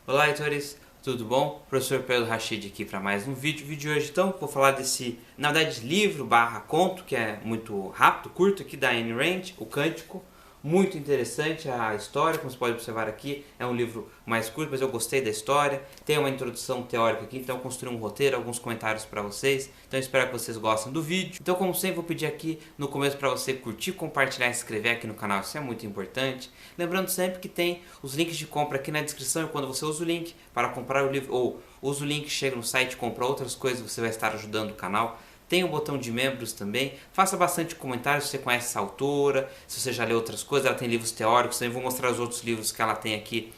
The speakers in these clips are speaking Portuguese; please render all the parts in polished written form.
Olá, leitores, tudo bom? Professor Pedro Rachid aqui para mais um vídeo. O vídeo de hoje, então, vou falar desse, na verdade, livro barra conto, que é muito rápido, curto, aqui da Ayn Rand, O Cântico. Muito interessante a história, como você pode observar aqui, é um livro mais curto, mas eu gostei da história. Tem uma introdução teórica aqui, então eu construí um roteiro, alguns comentários para vocês. Então eu espero que vocês gostem do vídeo. Então, como sempre, vou pedir aqui no começo para você curtir, compartilhar e se inscrever aqui no canal, isso é muito importante. Lembrando sempre que tem os links de compra aqui na descrição e quando você usa o link para comprar o livro, ou usa o link, chega no site e compra outras coisas, você vai estar ajudando o canal. Tem o botão de membros também. Faça bastante comentários se você conhece essa autora, se você já leu outras coisas. Ela tem livros teóricos, também vou mostrar os outros livros que ela tem aqui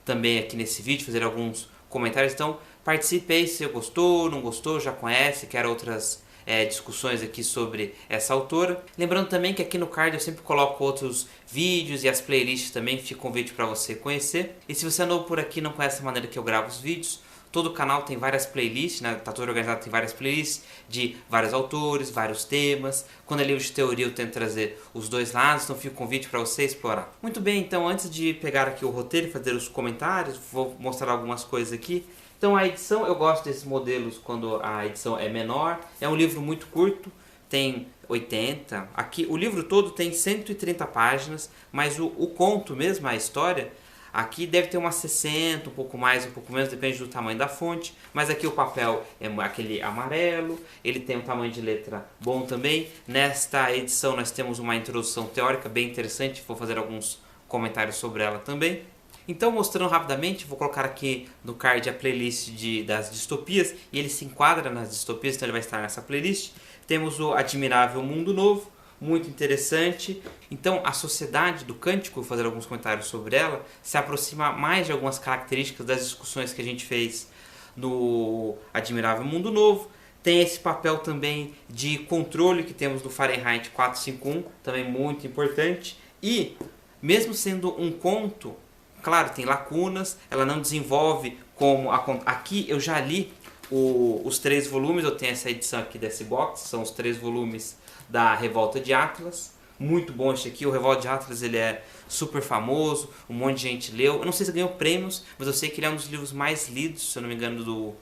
também aqui nesse vídeo, fazer alguns comentários. Então participe aí se você gostou, não gostou, já conhece, quer outras discussões aqui sobre essa autora. Lembrando também que aqui no card eu sempre coloco outros vídeos e as playlists também, fica um convite para você conhecer. E se você é novo por aqui e não conhece a maneira que eu gravo os vídeos, todo o canal tem várias playlists, né? Tá todo organizado, tem várias playlists de vários autores, vários temas. Quando é livro de teoria eu tento trazer os dois lados, então fica o convite para você explorar. Muito bem, então antes de pegar aqui o roteiro e fazer os comentários, vou mostrar algumas coisas aqui. Então a edição, eu gosto desses modelos quando a edição é menor. É um livro muito curto, tem 80. Aqui o livro todo tem 130 páginas, mas o conto mesmo, a história, aqui deve ter umas 60, um pouco mais, um pouco menos, depende do tamanho da fonte. Mas aqui o papel é aquele amarelo, ele tem um tamanho de letra bom também. Nesta edição nós temos uma introdução teórica bem interessante, vou fazer alguns comentários sobre ela também. Então, mostrando rapidamente, vou colocar aqui no card a playlist das distopias, e ele se enquadra nas distopias, então ele vai estar nessa playlist. Temos o Admirável Mundo Novo, muito interessante. Então, a sociedade do Cântico, vou fazer alguns comentários sobre ela, se aproxima mais de algumas características das discussões que a gente fez no Admirável Mundo Novo. Tem esse papel também de controle que temos no Fahrenheit 451, também muito importante. E, mesmo sendo um conto, claro, tem lacunas, ela não desenvolve como aqui eu já li os 3 volumes, eu tenho essa edição aqui desse box, são os 3 volumes da Revolta de Atlas. Muito bom este aqui, o Revolta de Atlas ele é super famoso, um monte de gente leu. Eu não sei se ganhou prêmios, mas eu sei que ele é um dos livros mais lidos, se eu não me engano, do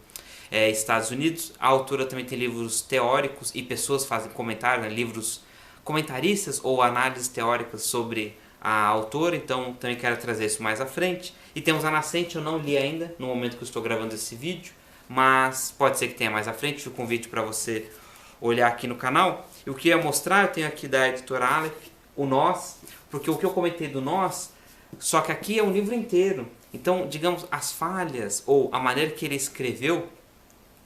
Estados Unidos. A autora também tem livros teóricos e pessoas fazem comentários, né, livros comentaristas ou análises teóricas sobre a autora, então também quero trazer isso mais à frente. E temos A Nascente, eu não li ainda no momento que eu estou gravando esse vídeo, mas pode ser que tenha mais à frente, fica o convite para você olhar aqui no canal. E o que eu ia mostrar, eu tenho aqui da editora Aleph, o Nós, porque o que eu comentei do Nós, só que aqui é um livro inteiro. Então, digamos, as falhas ou a maneira que ele escreveu,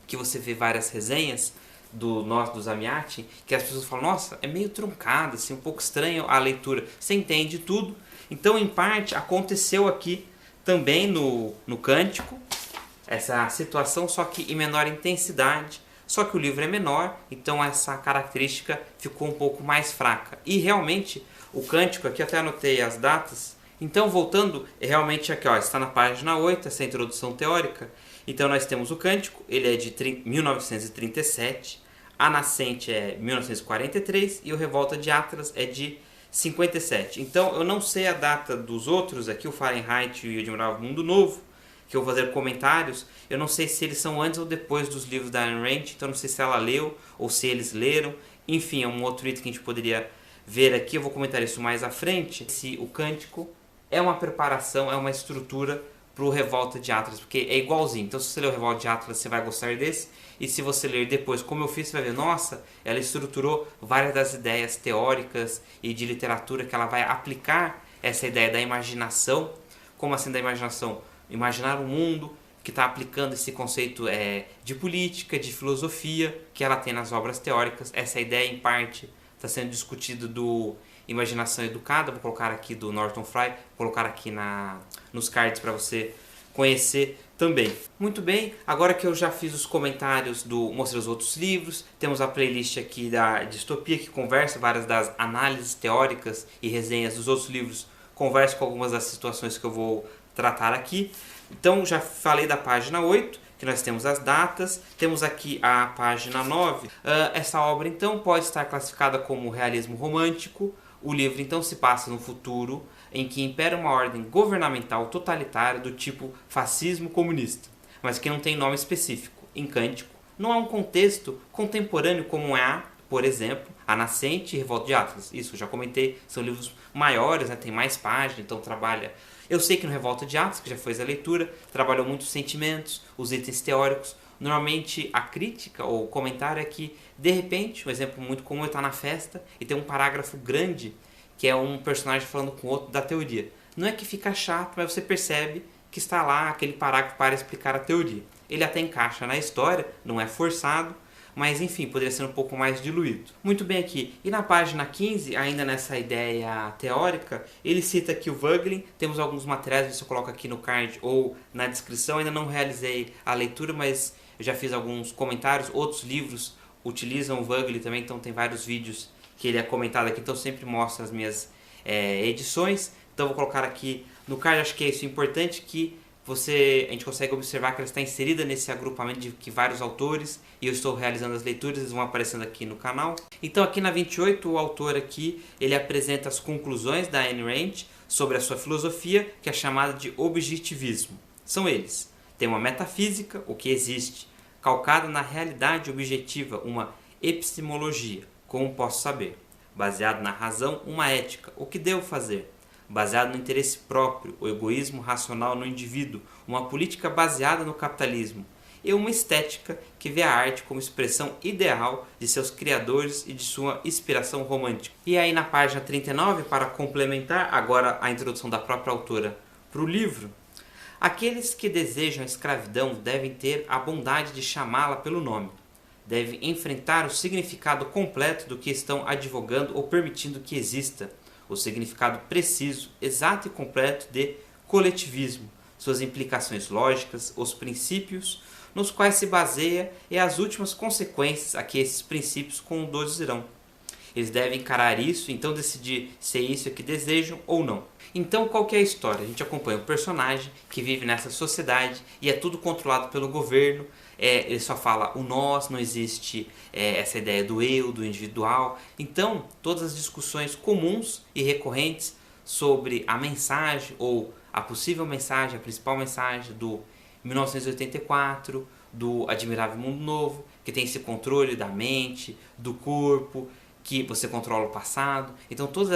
que você vê várias resenhas do Nós, do Zamyatin, que as pessoas falam, nossa, é meio truncado, assim, um pouco estranho a leitura. Você entende tudo. Então, em parte, aconteceu aqui também no Cântico, essa situação, só que em menor intensidade. Só que o livro é menor, então essa característica ficou um pouco mais fraca. E realmente, o Cântico, aqui até anotei as datas. Então, voltando, realmente aqui ó, está na página 8, essa introdução teórica. Então nós temos o Cântico, ele é de 1937, A Nascente é 1943 e o Revolta de Atlas é de 57. Então eu não sei a data dos outros aqui, o Fahrenheit e o Admirável Mundo Novo, que eu vou fazer comentários. Eu não sei se eles são antes ou depois dos livros da Ayn Rand, então não sei se ela leu ou se eles leram. Enfim, é um outro item que a gente poderia ver aqui, eu vou comentar isso mais à frente. Se o Cântico é uma preparação, é uma estrutura para o Revolta de Atlas, porque é igualzinho. Então se você ler o Revolta de Atlas, você vai gostar desse. E se você ler depois, como eu fiz, você vai ver, nossa, ela estruturou várias das ideias teóricas e de literatura que ela vai aplicar essa ideia da imaginação. Como assim da imaginação? Imaginar um mundo que está aplicando esse conceito de política, de filosofia, que ela tem nas obras teóricas. Essa ideia, em parte, está sendo discutida do Imaginação Educada. Vou colocar aqui do Norton Fry, vou colocar aqui nos cards para você conhecer também. Muito bem, agora que eu já fiz os comentários mostrei os outros livros, temos a playlist aqui da Distopia, que conversa várias das análises teóricas e resenhas dos outros livros, conversa com algumas das situações que eu vou tratar aqui. Então já falei da página 8, que nós temos as datas, temos aqui a página 9. Essa obra então pode estar classificada como realismo romântico, O livro então se passa no futuro em que impera uma ordem governamental totalitária do tipo fascismo comunista, mas que não tem nome específico. Em Cântico, não há um contexto contemporâneo como há, por exemplo, A Nascente e Revolta de Atlas. Isso, eu já comentei, são livros maiores, né, tem mais páginas, então trabalha... Eu sei que no Revolta de Atlas, que já foi a leitura, trabalhou muito os sentimentos, os itens teóricos. Normalmente a crítica ou o comentário é que, de repente, um exemplo muito comum é estar na festa e tem um parágrafo grande que é um personagem falando com o outro da teoria. Não é que fica chato, mas você percebe que está lá aquele parágrafo para explicar a teoria. Ele até encaixa na história, não é forçado, mas enfim, poderia ser um pouco mais diluído. Muito bem aqui. E na página 15, ainda nessa ideia teórica, ele cita aqui o Voegelin. Temos alguns materiais, você coloca aqui no card ou na descrição. Ainda não realizei a leitura, mas eu já fiz alguns comentários. Outros livros utilizam o Voegelin também, então tem vários vídeos que ele é comentado aqui, então sempre mostra as minhas edições. Então vou colocar aqui no card, acho que é isso importante, que a gente consegue observar que ela está inserida nesse agrupamento de vários autores, e eu estou realizando as leituras, eles vão aparecendo aqui no canal. Então aqui na 28, o autor aqui, ele apresenta as conclusões da Ayn Rand sobre a sua filosofia, que é chamada de objetivismo. São eles: tem uma metafísica, o que existe, calcada na realidade objetiva, uma epistemologia, como posso saber, baseado na razão, uma ética, o que devo fazer, baseado no interesse próprio, o egoísmo racional no indivíduo, uma política baseada no capitalismo, e uma estética que vê a arte como expressão ideal de seus criadores e de sua inspiração romântica. E aí na página 39, para complementar agora a introdução da própria autora para o livro, aqueles que desejam a escravidão devem ter a bondade de chamá-la pelo nome, devem enfrentar o significado completo do que estão advogando ou permitindo que exista, o significado preciso, exato e completo de coletivismo, suas implicações lógicas, os princípios nos quais se baseia e as últimas consequências a que esses princípios conduzirão. Eles devem encarar isso, então decidir se é isso que desejam ou não. Então qual que é a história? A gente acompanha um personagem que vive nessa sociedade e é tudo controlado pelo governo. Ele só fala o nós, não existe essa ideia do eu, do individual. Então todas as discussões comuns e recorrentes sobre a mensagem ou a possível mensagem, a principal mensagem do 1984, do Admirável Mundo Novo, que tem esse controle da mente, do corpo, que você controla o passado. Então todos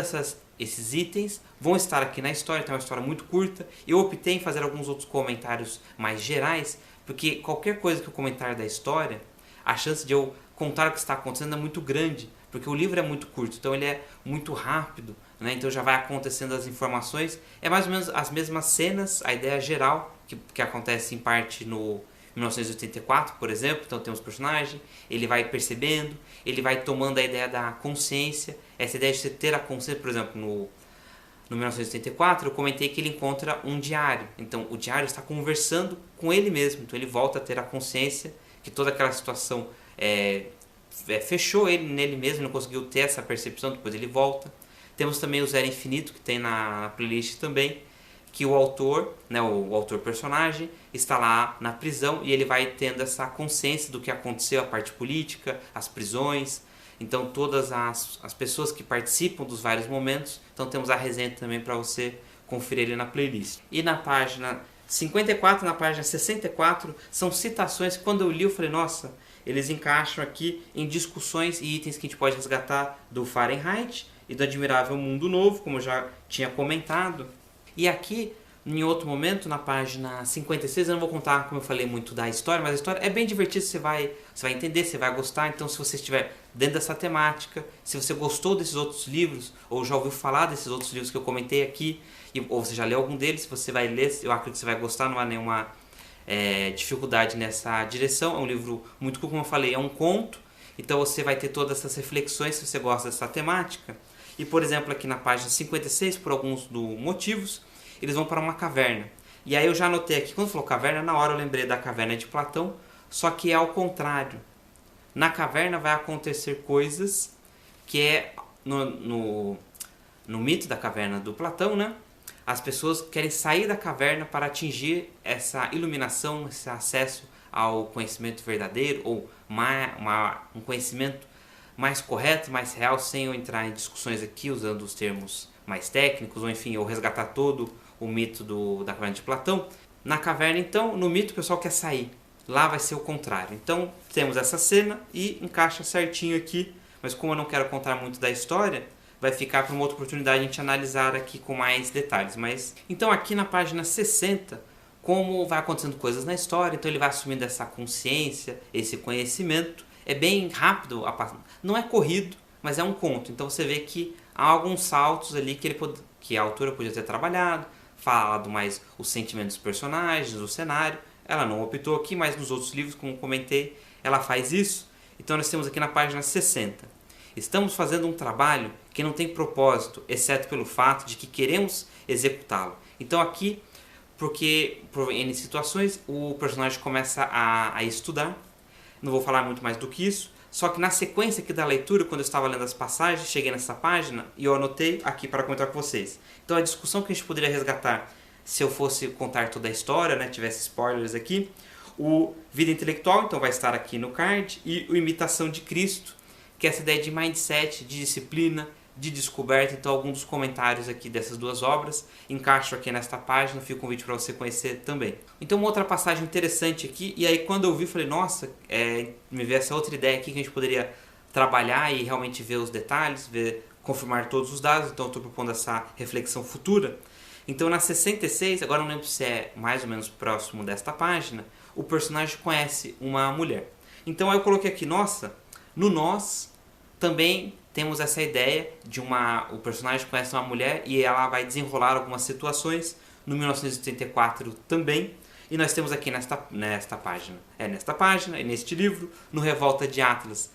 esses itens vão estar aqui na história, então é uma história muito curta. Eu optei em fazer alguns outros comentários mais gerais, porque qualquer coisa que eu comentar da história, a chance de eu contar o que está acontecendo é muito grande, porque o livro é muito curto, então ele é muito rápido, né? Então já vai acontecendo as informações, é mais ou menos as mesmas cenas, a ideia geral, que acontece em parte no 1984, por exemplo. Então temos personagem, ele vai percebendo, ele vai tomando a ideia da consciência, essa ideia de você ter a consciência, por exemplo, no 1984, eu comentei que ele encontra um diário. Então o diário está conversando com ele mesmo, então ele volta a ter a consciência que toda aquela situação fechou ele nele mesmo, não conseguiu ter essa percepção, depois ele volta. Temos também o Zero Infinito, que tem na playlist também, que o autor, né, o autor personagem, está lá na prisão e ele vai tendo essa consciência do que aconteceu, a parte política, as prisões. Então todas as pessoas que participam dos vários momentos. Então temos a resenha também para você conferir ele na playlist. E na página 54, na página 64, são citações que quando eu li eu falei, nossa, eles encaixam aqui em discussões e itens que a gente pode resgatar do Fahrenheit e do Admirável Mundo Novo, como eu já tinha comentado. E aqui, em outro momento, na página 56, eu não vou contar, como eu falei, muito da história, mas a história é bem divertida, você vai entender, você vai gostar. Então, se você estiver dentro dessa temática, se você gostou desses outros livros, ou já ouviu falar desses outros livros que eu comentei aqui, ou você já leu algum deles, você vai ler, eu acredito que você vai gostar, não há nenhuma dificuldade nessa direção. É um livro muito curto, como eu falei, é um conto, então você vai ter todas essas reflexões se você gosta dessa temática. E, por exemplo, aqui na página 56, por alguns motivos, eles vão para uma caverna. E aí eu já anotei aqui, quando falou caverna, na hora eu lembrei da caverna de Platão, só que é ao contrário. Na caverna vai acontecer coisas que é no mito da caverna do Platão, né? As pessoas querem sair da caverna para atingir essa iluminação, esse acesso ao conhecimento verdadeiro, ou um conhecimento mais correto, mais real, sem eu entrar em discussões aqui usando os termos mais técnicos, ou enfim, eu resgatar todo o mito da caverna de Platão. Na caverna, então, no mito o pessoal quer sair. Lá vai ser o contrário. Então, temos essa cena e encaixa certinho aqui. Mas como eu não quero contar muito da história, vai ficar para uma outra oportunidade a gente analisar aqui com mais detalhes. Então, aqui na página 60, como vai acontecendo coisas na história, então ele vai assumindo essa consciência, esse conhecimento. É bem rápido, não é corrido, mas é um conto. Então você vê que há alguns saltos ali que a autora podia ter trabalhado, falado mais os sentimentos dos personagens, o cenário. Ela não optou aqui, mas nos outros livros, como comentei, ela faz isso. Então nós temos aqui na página 60. Estamos fazendo um trabalho que não tem propósito, exceto pelo fato de que queremos executá-lo. Então aqui, porque por N situações, o personagem começa a estudar. Não vou falar muito mais do que isso. Só que na sequência aqui da leitura, quando eu estava lendo as passagens, cheguei nessa página e eu anotei aqui para comentar com vocês. Então a discussão que a gente poderia resgatar se eu fosse contar toda a história, né, tivesse spoilers aqui, o Vida Intelectual, então vai estar aqui no card, e o Imitação de Cristo, que é essa ideia de mindset, de disciplina, de descoberta. Então alguns dos comentários aqui dessas duas obras encaixo aqui nesta página, fica o convite para você conhecer também. Então uma outra passagem interessante aqui, e aí quando eu vi falei, nossa, me veio essa outra ideia aqui que a gente poderia trabalhar e realmente ver os detalhes, confirmar todos os dados, então eu estou propondo essa reflexão futura. Então na 66, agora não lembro se é mais ou menos próximo desta página, o personagem conhece uma mulher. Então aí eu coloquei aqui, nossa, no Nós também temos essa ideia de o personagem conhece uma mulher e ela vai desenrolar algumas situações, no 1984 também, e nós temos aqui nesta página, e neste livro, no Revolta de Atlas,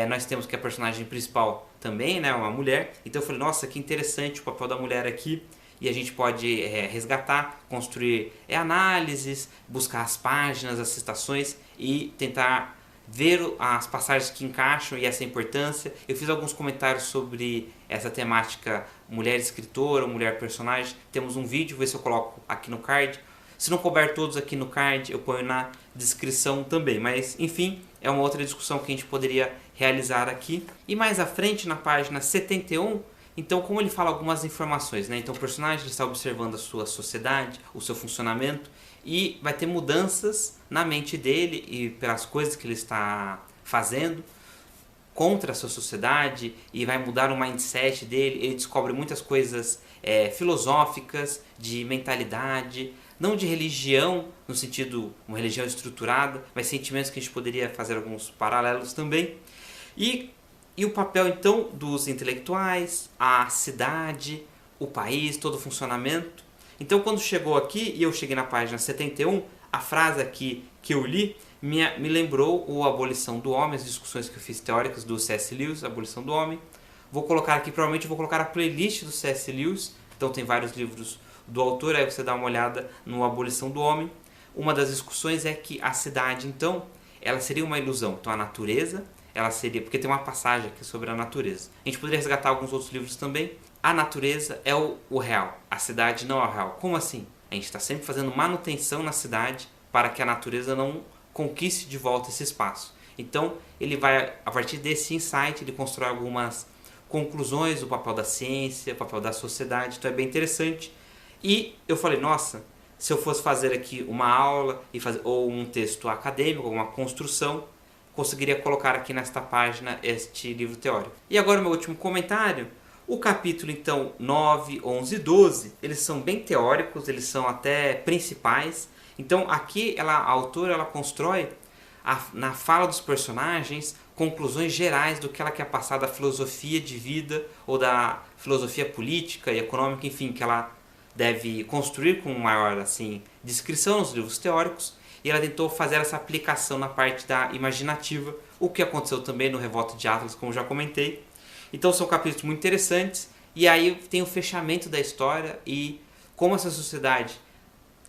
nós temos que a personagem principal também, né, uma mulher. Então eu falei, nossa, que interessante o papel da mulher aqui, e a gente pode resgatar, construir análises, buscar as páginas, as citações e tentar ver as passagens que encaixam e essa importância. Eu fiz alguns comentários sobre essa temática mulher escritora, mulher personagem. Temos um vídeo, vou ver se eu coloco aqui no card. Se não couber todos aqui no card, eu ponho na descrição também. Mas, enfim, é uma outra discussão que a gente poderia realizar aqui. E mais à frente, na página 71, então, como ele fala algumas informações, né? Então o personagem está observando a sua sociedade, o seu funcionamento, e vai ter mudanças na mente dele e pelas coisas que ele está fazendo contra a sua sociedade, e vai mudar o mindset dele. Ele descobre muitas coisas filosóficas, de mentalidade, não de religião, no sentido uma religião estruturada, mas sentimentos que a gente poderia fazer alguns paralelos também. E o papel, então, dos intelectuais, a cidade, o país, todo o funcionamento. Então, quando chegou aqui, e eu cheguei na página 71, a frase aqui que eu li me lembrou o Abolição do Homem, as discussões que eu fiz teóricas do C.S. Lewis, Abolição do Homem. Vou colocar aqui, provavelmente vou colocar a playlist do C.S. Lewis, então tem vários livros do autor, aí você dá uma olhada no Abolição do Homem. Uma das discussões é que a cidade, então, ela seria uma ilusão. Então, a natureza, ela seria, porque tem uma passagem aqui sobre a natureza. A gente poderia resgatar alguns outros livros também. A natureza é o real, a cidade não é o real. Como assim? A gente está sempre fazendo manutenção na cidade para que a natureza não conquiste de volta esse espaço. Então, ele vai, a partir desse insight, ele constrói algumas conclusões do papel da ciência, o papel da sociedade. Então, é bem interessante. E eu falei, nossa, se eu fosse fazer aqui uma aula ou um texto acadêmico, uma construção, conseguiria colocar aqui nesta página este livro teórico. E agora o meu último comentário. O capítulo, então, 9, 11 e 12, eles são bem teóricos, eles são até principais. Então, aqui a autora ela constrói, na fala dos personagens, conclusões gerais do que ela quer passar da filosofia de vida ou da filosofia política e econômica, enfim, que ela deve construir com maior descrição nos livros teóricos. E ela tentou fazer essa aplicação na parte da imaginativa, o que aconteceu também no Revolta de Atlas, como já comentei. Então são capítulos muito interessantes, e aí tem o fechamento da história e como essa sociedade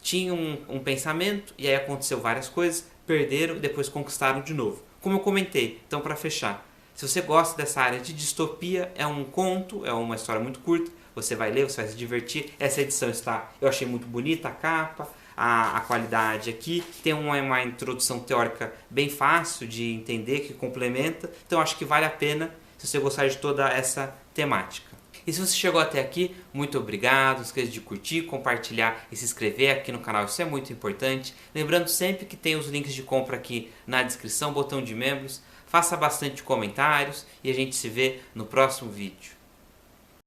tinha um pensamento, e aí aconteceu várias coisas, perderam e depois conquistaram de novo. Como eu comentei, então para fechar, se você gosta dessa área de distopia, é um conto, é uma história muito curta, você vai ler, você vai se divertir. Essa edição eu achei muito bonita, a capa, a qualidade aqui. Tem uma introdução teórica bem fácil de entender, que complementa. Então acho que vale a pena se você gostar de toda essa temática. E se você chegou até aqui, muito obrigado. Não esqueça de curtir, compartilhar e se inscrever aqui no canal, isso é muito importante. Lembrando sempre que tem os links de compra aqui na descrição, botão de membros. Faça bastante comentários e a gente se vê no próximo vídeo.